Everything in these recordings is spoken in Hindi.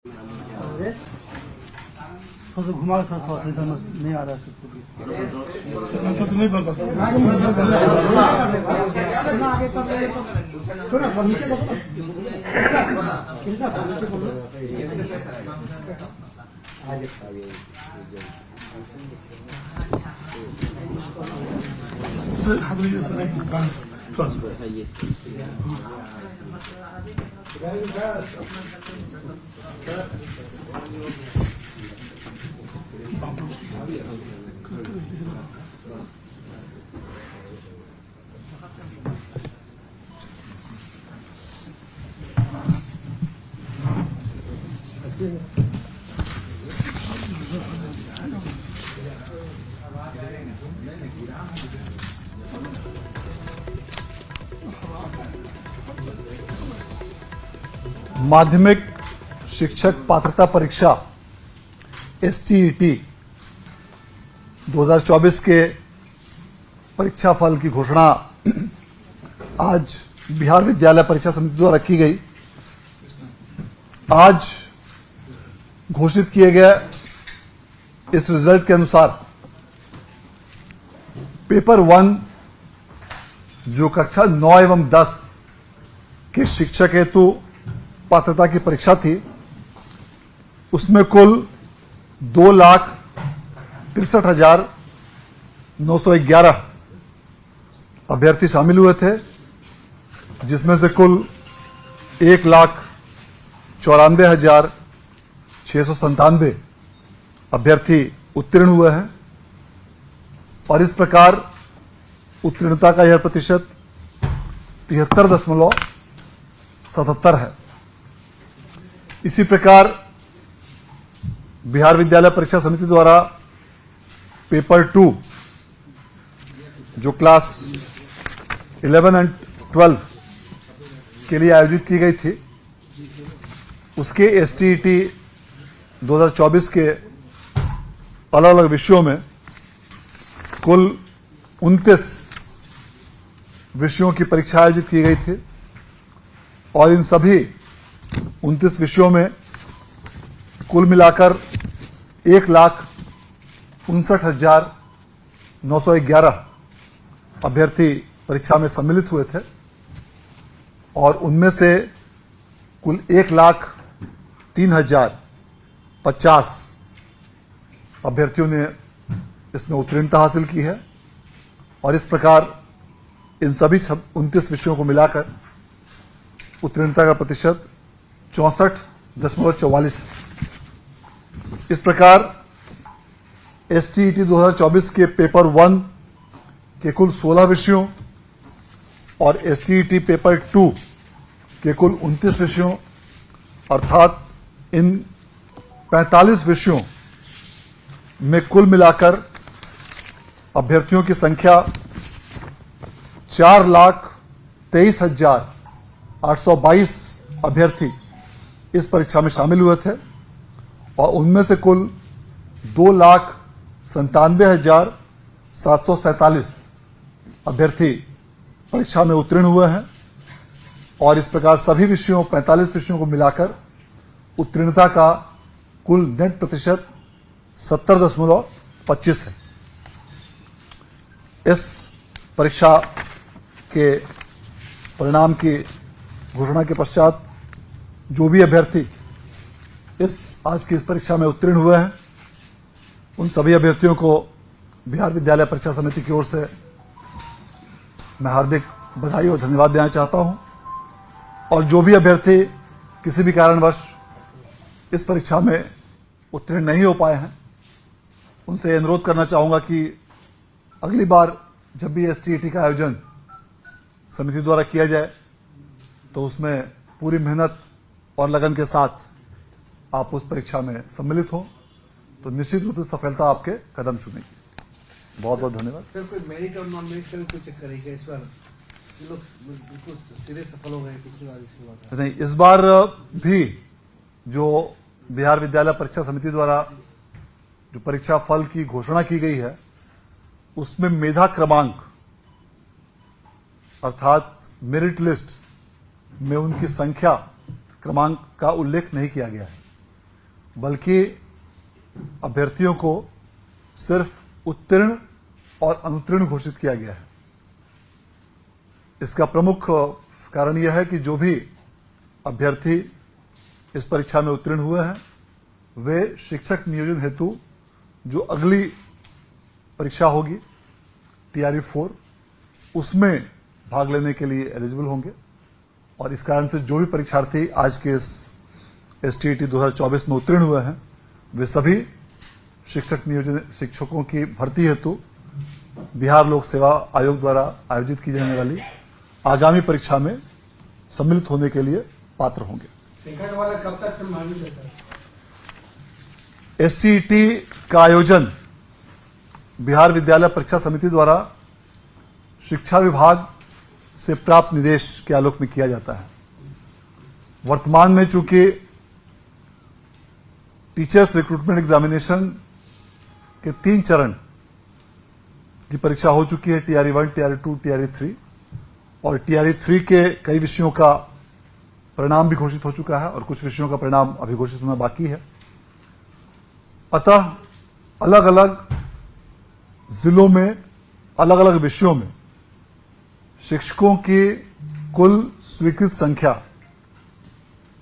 थोड़ा सा घुमा थोड़ा नहीं आ रहा है नहीं बन पाता माध्यमिक शिक्षक पात्रता परीक्षा STET 2024 के परीक्षा फल की घोषणा आज बिहार विद्यालय परीक्षा समिति द्वारा की गई। आज घोषित किए गए इस रिजल्ट के अनुसार पेपर 1 जो कक्षा 9 एवं 10 के शिक्षक हेतु पात्रता की परीक्षा थी, उसमें कुल 2,63,911 अभ्यर्थी शामिल हुए थे, जिसमें से कुल 1,94,697 अभ्यर्थी उत्तीर्ण हुए हैं और इस प्रकार उत्तीर्णता का यह प्रतिशत 73.77 है। इसी प्रकार बिहार विद्यालय परीक्षा समिति द्वारा पेपर 2 जो क्लास 11 एंड 12 के लिए आयोजित की गई थी, उसके STET 2024 के अलग अलग विषयों में कुल 29 विषयों की परीक्षा आयोजित की गई थी और इन सभी 29 विषयों में कुल मिलाकर 1,59,911 अभ्यर्थी परीक्षा में सम्मिलित हुए थे और उनमें से कुल 1,03,050 अभ्यर्थियों ने इसमें उत्तीर्णता हासिल की है और इस प्रकार इन सभी 29 विषयों को मिलाकर उत्तीर्णता का प्रतिशत 64.44 है। इस प्रकार STET 2024 के पेपर 1 के कुल 16 विषयों और STET पेपर 2 के कुल 29 विषयों अर्थात इन 45 विषयों में कुल मिलाकर अभ्यर्थियों की संख्या 4,23,822 अभ्यर्थी इस परीक्षा में शामिल हुए थे और उनमें से कुल 2,97,747 अभ्यर्थी परीक्षा में उत्तीर्ण हुए हैं और इस प्रकार सभी विषयों 45 विषयों को मिलाकर उत्तीर्णता का कुल नेट प्रतिशत 70.25 है। इस परीक्षा के परिणाम की घोषणा के पश्चात जो भी अभ्यर्थी आज की इस परीक्षा में उत्तीर्ण हुए हैं, उन सभी अभ्यर्थियों को बिहार विद्यालय परीक्षा समिति की ओर से मैं हार्दिक बधाई और धन्यवाद देना चाहता हूं और जो भी अभ्यर्थी किसी भी कारणवश इस परीक्षा में उत्तीर्ण नहीं हो पाए हैं, उनसे अनुरोध करना चाहूंगा कि अगली बार जब भी STET का आयोजन समिति द्वारा किया जाए तो उसमें पूरी मेहनत और लगन के साथ आप उस परीक्षा में सम्मिलित हो तो निश्चित रूप से सफलता आपके कदम चूमेगी। बहुत बहुत धन्यवाद। सर, कोई मेरिट और नॉन मेरिट का भी कोई चेक करेगा इस बार? लोग बिल्कुल सिरे सफल हो गए पिछली बार इसी बात नहीं, इस बार भी जो बिहार विद्यालय परीक्षा समिति द्वारा जो परीक्षा फल की घोषणा की गई है, उसमें मेधा क्रमांक अर्थात मेरिट लिस्ट में उनकी संख्या क्रमांक का उल्लेख नहीं किया गया है। बल्कि अभ्यर्थियों को सिर्फ उत्तीर्ण और अनुत्तीर्ण घोषित किया गया है। इसका प्रमुख कारण यह है कि जो भी अभ्यर्थी इस परीक्षा में उत्तीर्ण हुए हैं वे शिक्षक नियोजन हेतु जो अगली परीक्षा होगी TRE 4 उसमें भाग लेने के लिए एलिजिबल होंगे। और इस कारण से जो भी परीक्षार्थी आज के इस STET 2024 में उत्तीर्ण हुए हैं वे सभी शिक्षकों की भर्ती हेतु बिहार लोक सेवा आयोग द्वारा आयोजित की जाने वाली आगामी परीक्षा में सम्मिलित होने के लिए पात्र होंगे। सेकंड वाला कब तक संभालित है सर? STET का आयोजन बिहार विद्यालय परीक्षा समिति द्वारा शिक्षा विभाग से प्राप्त निर्देश के आलोक में किया जाता है। वर्तमान में चूंकि टीचर्स रिक्रूटमेंट एग्जामिनेशन के 3 चरण की परीक्षा हो चुकी है, TRE 1, TRE 2, TRE 3, और TRE 3 के कई विषयों का परिणाम भी घोषित हो चुका है और कुछ विषयों का परिणाम अभी घोषित होना बाकी है। अतः अलग अलग जिलों में अलग अलग विषयों में शिक्षकों की कुल स्वीकृत संख्या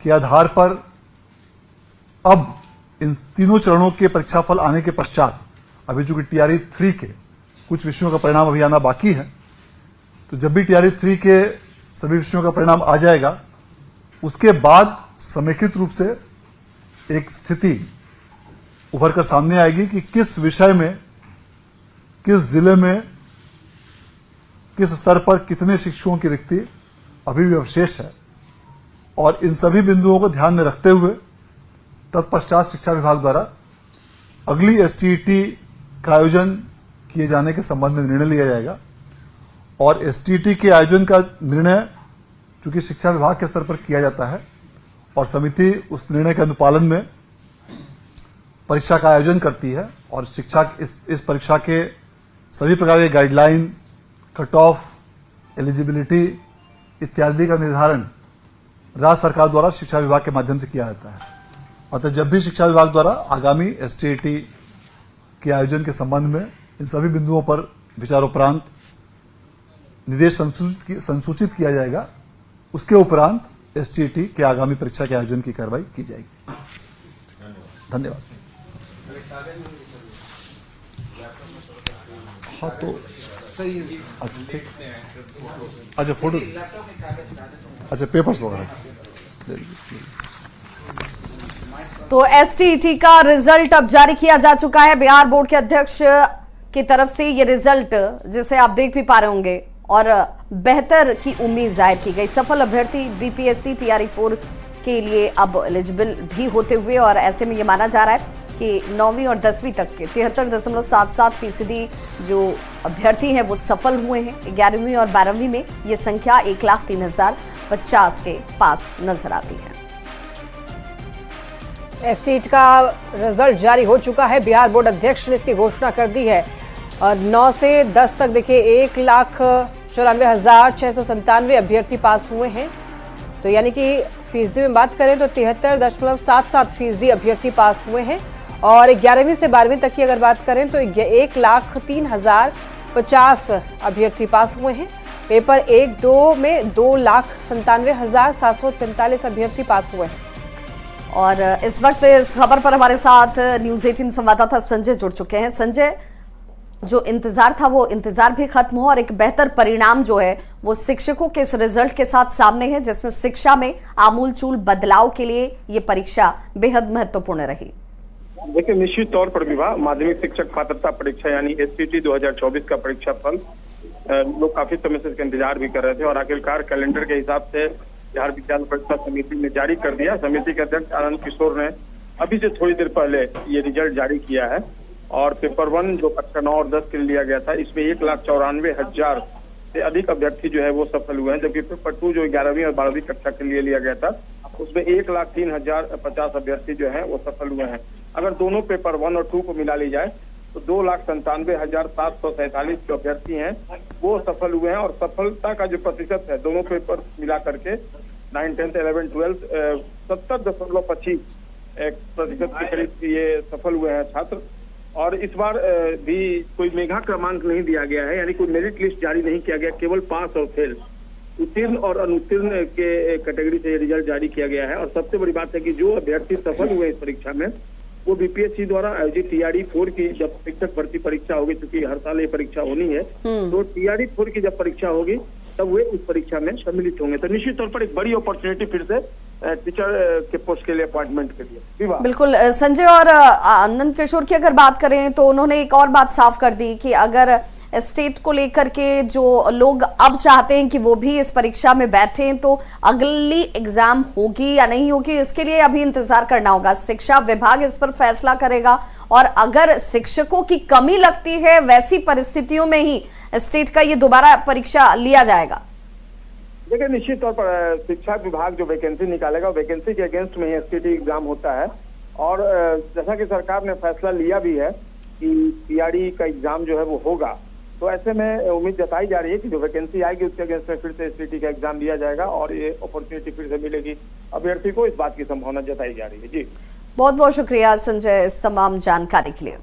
के आधार पर अब इन तीनों चरणों के परीक्षाफल आने के पश्चात अभी चूंकि TRE 3 के कुछ विषयों का परिणाम अभी आना बाकी है, तो जब भी TRE 3 के सभी विषयों का परिणाम आ जाएगा उसके बाद समेकित रूप से एक स्थिति उभर कर सामने आएगी कि किस विषय में, किस जिले में, किस स्तर पर कितने शिक्षकों की रिक्ति अभी भी अवशेष है। और इन सभी बिंदुओं को ध्यान में रखते हुए तत्पश्चात शिक्षा विभाग द्वारा अगली STET का आयोजन किए जाने के संबंध में निर्णय लिया जाएगा। और STET के आयोजन का निर्णय चूंकि शिक्षा विभाग के स्तर पर किया जाता है और समिति उस निर्णय के अनुपालन में परीक्षा का आयोजन करती है और शिक्षा इस परीक्षा के सभी प्रकार के गाइडलाइन, कट ऑफ, एलिजिबिलिटी इत्यादि का निर्धारण राज्य सरकार द्वारा शिक्षा विभाग के माध्यम से किया जाता है। अतः जब भी शिक्षा विभाग द्वारा आगामी STET के आयोजन के संबंध में इन सभी बिंदुओं पर विचारोपरांत निर्देश संसूचित किया जाएगा, उसके उपरांत STET के आगामी परीक्षा के आयोजन की कार्रवाई की जाएगी। धन्यवाद। हाँ तो अच्छा ठीक, अच्छा फोटो, अच्छा पेपर्स वगैरह। तो STET का रिजल्ट अब जारी किया जा चुका है। बिहार बोर्ड के अध्यक्ष की तरफ से ये रिजल्ट, जिसे आप देख भी पा रहे होंगे, और बेहतर की उम्मीद जाहिर की गई। सफल अभ्यर्थी BPSC TRE 4 के लिए अब एलिजिबल भी होते हुए, और ऐसे में ये माना जा रहा है कि 9वीं और 10वीं तक के 73.77% जो अभ्यर्थी हैं वो सफल हुए हैं। 11वीं और 12वीं में ये संख्या 1,03,050 के पास नजर आती है। STET का रिजल्ट जारी हो चुका है। बिहार बोर्ड अध्यक्ष ने इसकी घोषणा कर दी है। 9 से 10 तक देखिए 1,94,697 अभ्यर्थी पास हुए हैं। तो यानी कि फीसदी में बात करें तो 73.77% अभ्यर्थी पास हुए हैं। और 11वीं से 12वीं तक की अगर बात करें तो 1,03,050 अभ्यर्थी पास हुए हैं। पेपर 1-2 में 2,97,743 अभ्यर्थी पास हुए हैं। और इस वक्त इस खबर पर हमारे साथ न्यूज़ 18 संवाददाता संजय जुड़ चुके हैं। संजय, जो इंतजार था वो इंतजार भी खत्म हुआ और एक बेहतर परिणाम जो है वो शिक्षकों के इस रिजल्ट के साथ सामने है, जिसमें शिक्षा में आमूलचूल बदलाव के लिए ये परीक्षा बेहद महत्वपूर्ण रही। देखिए, निश्चित तौर पर विवाह माध्यमिक शिक्षक पात्रता परीक्षा यानी STET 2024 का परीक्षा फल लोग काफी समय से इसका इंतजार भी कर रहे थे और आखिरकार कैलेंडर के हिसाब से बिहार विद्यालय परीक्षा समिति ने जारी कर दिया। समिति के अध्यक्ष आनंद किशोर ने अभी से थोड़ी देर पहले ये रिजल्ट जारी किया है। और पेपर 1 जो कक्षा 9 और 10 के लिए लिया गया था, इसमें 1,94,000 से अधिक अभ्यर्थी जो है वो सफल हुए हैं, जबकि पेपर 2 जो 11वीं और 12वीं कक्षा के लिए लिया गया था उसमें 1,03,050 अभ्यर्थी जो है वो सफल हुए हैं। अगर दोनों पेपर 1 और 2 को मिला ली जाए तो 2,97,747 जो अभ्यर्थी हैं वो सफल हुए हैं। और सफलता का जो प्रतिशत है दोनों पेपर मिला करके 9, 10, 11, 12 70.25 प्रतिशत के करीब ये सफल हुए हैं छात्र। और इस बार भी कोई मेगा क्रमांक नहीं दिया गया है, यानी कोई मेरिट लिस्ट जारी नहीं किया गया, केवल पास और फेल, उत्तीर्ण और अनुत्तीर्ण के कैटेगरी से रिजल्ट जारी किया गया है। और सबसे बड़ी बात है कि जो अभ्यर्थी सफल हुए इस परीक्षा में वो बीपीएससी द्वारा आयोजित टीआरडी 4 की जब शिक्षक भर्ती परीक्षा होगी, क्योंकि हर साल ये परीक्षा होनी है, तो टीआरडी 4 की जब परीक्षा होगी तब वे उस परीक्षा में सम्मिलित होंगे। तो निश्चित तौर पर एक बड़ी अपॉर्चुनिटी फिर से टीचर के पोस्ट के लिए अपॉइंटमेंट के लिए। बिल्कुल संजय, और आनंद किशोर की अगर बात करें तो उन्होंने एक और बात साफ कर दी कि अगर स्टेट को लेकर के जो लोग अब चाहते हैं कि वो भी इस परीक्षा में बैठें तो अगली एग्जाम होगी या नहीं होगी, इसके लिए अभी इंतजार करना होगा। शिक्षा विभाग इस पर फैसला करेगा और अगर शिक्षकों की कमी लगती है वैसी परिस्थितियों में ही स्टेट का ये दोबारा परीक्षा लिया जाएगा। देखिए, निश्चित तौर पर शिक्षा विभाग जो वैकेंसी निकालेगा, वैकेंसी के अगेंस्ट में ही एसटीटी एग्जाम होता है। और जैसा कि सरकार ने फैसला लिया भी है कि टीआरडी का एग्जाम जो है वो होगा, तो ऐसे में उम्मीद जताई जा रही है कि जो वैकेंसी आएगी उसके अगेंस्ट में फिर से एसटीटी का एग्जाम लिया जाएगा और ये अपॉर्चुनिटी फिर से मिलेगी अभ्यर्थी को, इस बात की संभावना जताई जा रही है। जी बहुत बहुत शुक्रिया संजय इस तमाम जानकारी के लिए।